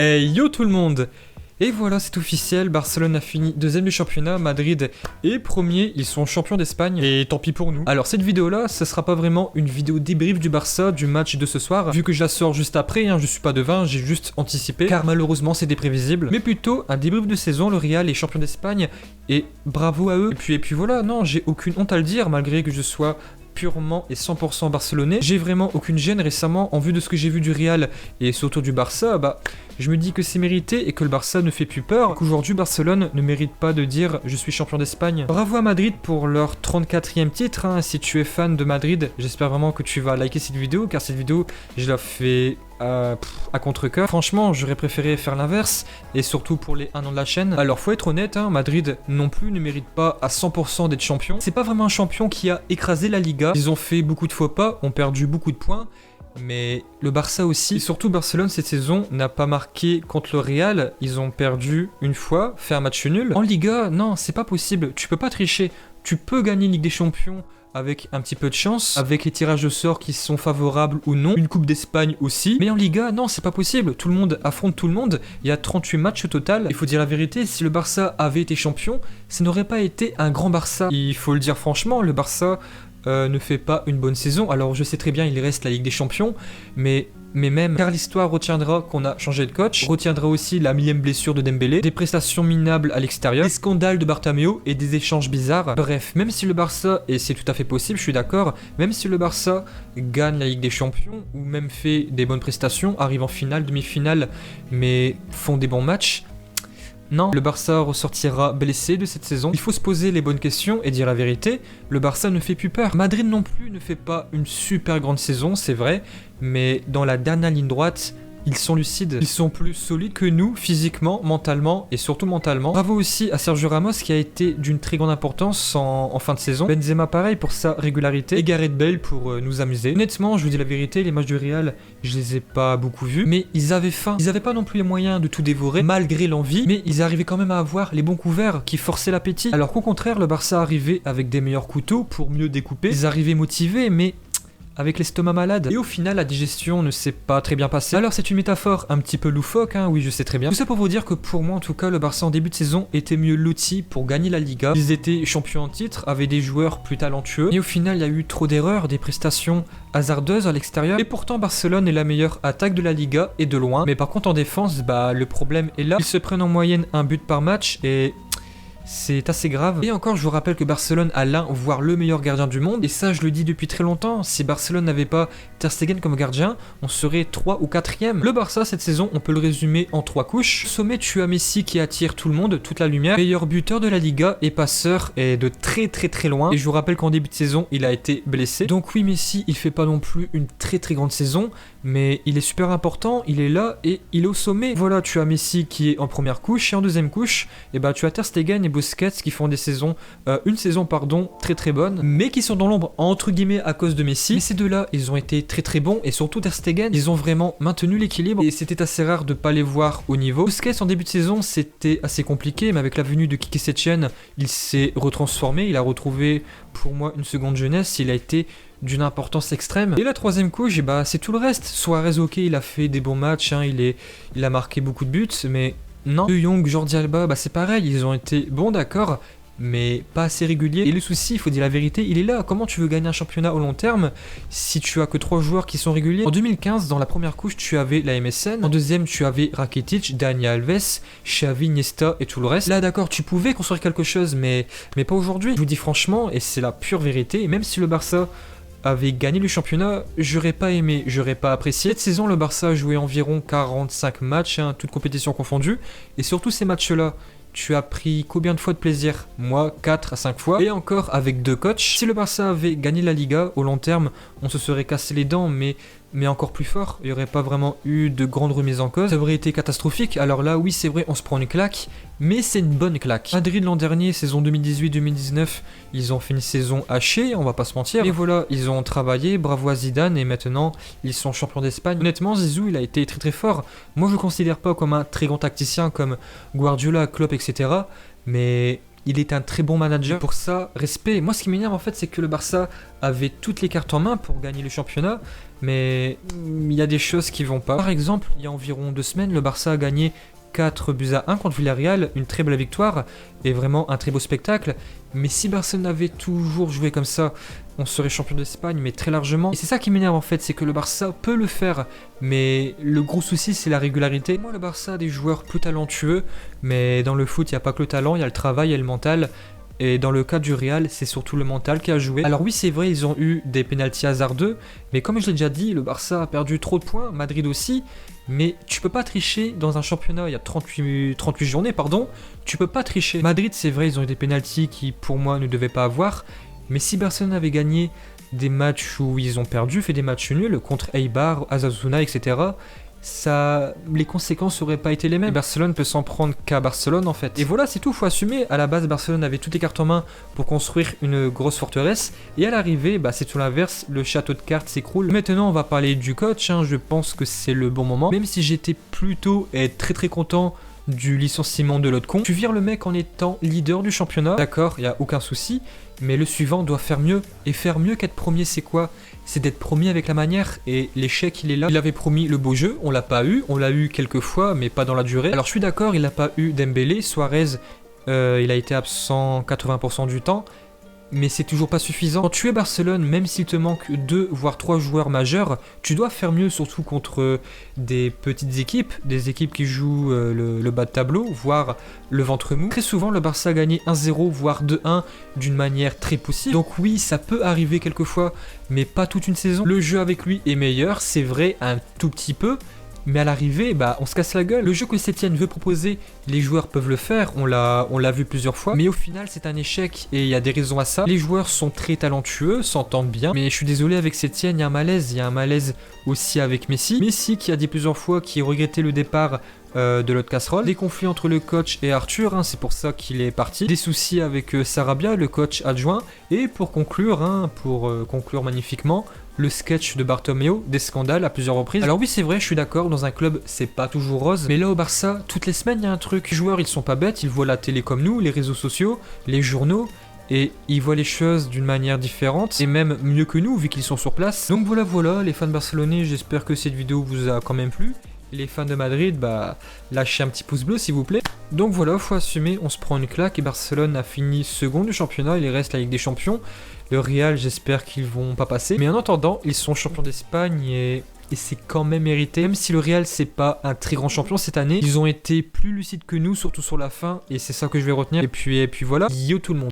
Hey yo tout le monde! Et voilà, c'est officiel, Barcelone a fini deuxième du championnat, Madrid est premier, ils sont champions d'Espagne, et tant pis pour nous. Alors cette vidéo-là, ça sera pas vraiment une vidéo débrief du Barça, du match de ce soir, vu que je la sors juste après, je suis pas devin, j'ai juste anticipé, car malheureusement c'était prévisible, mais plutôt un débrief de saison, le Real est champion d'Espagne, et bravo à eux. Et puis voilà, non, j'ai aucune honte à le dire, malgré que je sois purement et 100% barcelonais. J'ai vraiment aucune gêne récemment en vue de ce que j'ai vu du Real et surtout du Barça, je me dis que c'est mérité et que le Barça ne fait plus peur, qu'aujourd'hui Barcelone ne mérite pas de dire je suis champion d'Espagne. Bravo à Madrid pour leur 34e titre, si tu es fan de Madrid, j'espère vraiment que tu vas liker cette vidéo, car cette vidéo je la fais à contre-cœur. Franchement, j'aurais préféré faire l'inverse, et surtout pour les 1 an de la chaîne. Alors faut être honnête, Madrid non plus ne mérite pas à 100% d'être champion. C'est pas vraiment un champion qui a écrasé la Liga, ils ont fait beaucoup de faux pas, ont perdu beaucoup de points, mais le Barça aussi, et surtout Barcelone cette saison n'a pas marqué contre le Real, ils ont perdu une fois, fait un match nul. En Liga, non, c'est pas possible, tu peux pas tricher, tu peux gagner Ligue des Champions avec un petit peu de chance, avec les tirages de sort qui sont favorables ou non, une Coupe d'Espagne aussi, mais en Liga, non, c'est pas possible, tout le monde affronte tout le monde, il y a 38 matchs au total, il faut dire la vérité, si le Barça avait été champion, ça n'aurait pas été un grand Barça. Il faut le dire franchement, le Barça ne fait pas une bonne saison. Alors je sais très bien il reste la Ligue des Champions, mais même, car l'histoire retiendra qu'on a changé de coach, retiendra aussi la 1000e blessure de Dembélé, des prestations minables à l'extérieur, des scandales de Bartomeu et des échanges bizarres. Bref, même si le Barça, et c'est tout à fait possible, je suis d'accord, même si le Barça gagne la Ligue des Champions, ou même fait des bonnes prestations, arrive en finale, demi-finale, mais font des bons matchs, non, le Barça ressortira blessé de cette saison. Il faut se poser les bonnes questions et dire la vérité, le Barça ne fait plus peur. Madrid non plus ne fait pas une super grande saison, c'est vrai, mais dans la dernière ligne droite, ils sont lucides, ils sont plus solides que nous, physiquement, mentalement et surtout mentalement. Bravo aussi à Sergio Ramos qui a été d'une très grande importance en fin de saison. Benzema pareil pour sa régularité et Gareth Bale pour nous amuser. Honnêtement, je vous dis la vérité, les matchs du Real, je les ai pas beaucoup vus, mais ils avaient faim. Ils avaient pas non plus les moyens de tout dévorer, malgré l'envie, mais ils arrivaient quand même à avoir les bons couverts qui forçaient l'appétit. Alors qu'au contraire, le Barça arrivait avec des meilleurs couteaux pour mieux découper. Ils arrivaient motivés, mais avec l'estomac malade. Et au final, la digestion ne s'est pas très bien passée. Alors c'est une métaphore un petit peu loufoque, oui je sais très bien. Tout ça pour vous dire que pour moi en tout cas, le Barça en début de saison était mieux loti pour gagner la Liga. Ils étaient champions en titre, avaient des joueurs plus talentueux. Et au final, il y a eu trop d'erreurs, des prestations hasardeuses à l'extérieur. Et pourtant, Barcelone est la meilleure attaque de la Liga et de loin. Mais par contre en défense, le problème est là. Ils se prennent en moyenne un but par match et c'est assez grave. Et encore, je vous rappelle que Barcelone a l'un, voire le meilleur gardien du monde. Et ça, je le dis depuis très longtemps. Si Barcelone n'avait pas Ter Stegen comme gardien, on serait 3 ou 4e. Le Barça, cette saison, on peut le résumer en 3 couches. Au sommet, tu as Messi qui attire tout le monde, toute la lumière. Meilleur buteur de la Liga et passeur et de très loin. Et je vous rappelle qu'en début de saison, il a été blessé. Donc oui, Messi, il fait pas non plus une très grande saison, mais il est super important, il est là et il est au sommet. Voilà, tu as Messi qui est en première couche et en deuxième couche, tu as Ter Stegen et Busquets qui font des saisons, une saison très bonne, mais qui sont dans l'ombre entre guillemets à cause de Messi. Mais ces deux-là, ils ont été très bons et surtout Ter Stegen, ils ont vraiment maintenu l'équilibre et c'était assez rare de pas les voir au niveau. Busquets en début de saison, c'était assez compliqué, mais avec la venue de Quique Setien, il s'est retransformé, il a retrouvé pour moi une seconde jeunesse, il a été d'une importance extrême. Et la troisième couche, c'est tout le reste. Suarez, ok, il a fait des bons matchs, il a marqué beaucoup de buts, mais non. De Jong, Jordi Alba, c'est pareil, ils ont été bons, d'accord, mais pas assez réguliers. Et le souci, il faut dire la vérité, il est là. Comment tu veux gagner un championnat au long terme si tu as que 3 joueurs qui sont réguliers? En 2015, dans la première couche, tu avais la MSN. En deuxième, tu avais Rakitic, Dani Alves, Xavi, Iniesta et tout le reste. Là, d'accord, tu pouvais construire quelque chose, mais pas aujourd'hui. Je vous dis franchement, et c'est la pure vérité, et même si le Barça avait gagné le championnat, j'aurais pas aimé, j'aurais pas apprécié. Cette saison, le Barça a joué environ 45 matchs, toutes compétitions confondues, et surtout ces matchs-là, tu as pris combien de fois de plaisir? Moi, 4 à 5 fois, et encore avec 2 coachs. Si le Barça avait gagné la Liga, au long terme, on se serait cassé les dents, mais encore plus fort. Il n'y aurait pas vraiment eu de grandes remises en cause. Ça aurait été catastrophique. Alors là, oui, c'est vrai, on se prend une claque, mais c'est une bonne claque. Madrid l'an dernier, saison 2018-2019, ils ont fait une saison hachée, on va pas se mentir. Et voilà, ils ont travaillé, bravo à Zidane, et maintenant, ils sont champions d'Espagne. Honnêtement, Zizou, il a été très fort. Moi, je le considère pas comme un très grand tacticien comme Guardiola, Klopp, etc. Mais il est un très bon manager. Pour ça, respect. Moi, ce qui m'énerve en fait, c'est que le Barça avait toutes les cartes en main pour gagner le championnat, mais il y a des choses qui vont pas. Par exemple, il y a environ 2 semaines, le Barça a gagné 4-1 contre Villarreal, une très belle victoire et vraiment un très beau spectacle. Mais si Barcelone avait toujours joué comme ça, on serait champion d'Espagne, mais très largement. Et c'est ça qui m'énerve en fait, c'est que le Barça peut le faire, mais le gros souci c'est la régularité. Moi, le Barça a des joueurs plus talentueux, mais dans le foot, il n'y a pas que le talent, il y a le travail et le mental. Et dans le cas du Real, c'est surtout le mental qui a joué. Alors oui, c'est vrai, ils ont eu des pénaltys hasardeux, mais comme je l'ai déjà dit, le Barça a perdu trop de points, Madrid aussi. Mais tu peux pas tricher dans un championnat, il y a 38 journées, pardon. Tu peux pas tricher. Madrid, c'est vrai, ils ont eu des pénaltys qui, pour moi, ne devaient pas avoir. Mais si Barcelone avait gagné des matchs où ils ont perdu, fait des matchs nuls contre Eibar, Osasuna, etc., les conséquences n'auraient pas été les mêmes. Et Barcelone peut s'en prendre qu'à Barcelone en fait. Et voilà, c'est tout, faut assumer. À la base, Barcelone avait toutes les cartes en main pour construire une grosse forteresse. Et à l'arrivée, c'est tout l'inverse, le château de cartes s'écroule. Maintenant, on va parler du coach, je pense que c'est le bon moment. Même si j'étais plutôt très content du licenciement de l'autre con. Tu vires le mec en étant leader du championnat, d'accord, il n'y a aucun souci, mais le suivant doit faire mieux. Et faire mieux qu'être premier, c'est quoi? C'est d'être premier avec la manière, et l'échec il est là. Il avait promis le beau jeu, on l'a pas eu, on l'a eu quelques fois, mais pas dans la durée. Alors je suis d'accord, il n'a pas eu Dembélé, Suarez, il a été absent 80% du temps, mais c'est toujours pas suffisant. Quand tu es Barcelone, même s'il te manque 2 voire 3 joueurs majeurs, tu dois faire mieux, surtout contre des petites équipes, des équipes qui jouent le bas de tableau, voire le ventre mou. Très souvent, le Barça a gagné 1-0, voire 2-1 d'une manière très poussive. Donc oui, ça peut arriver quelquefois, mais pas toute une saison. Le jeu avec lui est meilleur, c'est vrai, un tout petit peu, mais à l'arrivée, on se casse la gueule. Le jeu que Setien veut proposer, les joueurs peuvent le faire, on l'a vu plusieurs fois, mais au final c'est un échec et il y a des raisons à ça. Les joueurs sont très talentueux, s'entendent bien, mais je suis désolé, avec Setien, il y a un malaise aussi avec Messi. Messi qui a dit plusieurs fois qu'il regrettait le départ de l'autre casserole. Des conflits entre le coach et Arthur, c'est pour ça qu'il est parti. Des soucis avec Sarabia, le coach adjoint. Et pour conclure magnifiquement, le sketch de Bartomeu, des scandales à plusieurs reprises. Alors oui, c'est vrai, je suis d'accord, dans un club, c'est pas toujours rose. Mais là, au Barça, toutes les semaines, il y a un truc. Les joueurs, ils sont pas bêtes, ils voient la télé comme nous, les réseaux sociaux, les journaux, et ils voient les choses d'une manière différente, et même mieux que nous, vu qu'ils sont sur place. Donc voilà, les fans barcelonais, j'espère que cette vidéo vous a quand même plu. Les fans de Madrid, lâchez un petit pouce bleu s'il vous plaît. Donc voilà, faut assumer, on se prend une claque et Barcelone a fini second du championnat, il reste la Ligue des Champions. Le Real, j'espère qu'ils vont pas passer. Mais en attendant, ils sont champions d'Espagne et c'est quand même mérité. Même si le Real, c'est pas un très grand champion cette année, ils ont été plus lucides que nous, surtout sur la fin, et c'est ça que je vais retenir. Et puis voilà, yo tout le monde.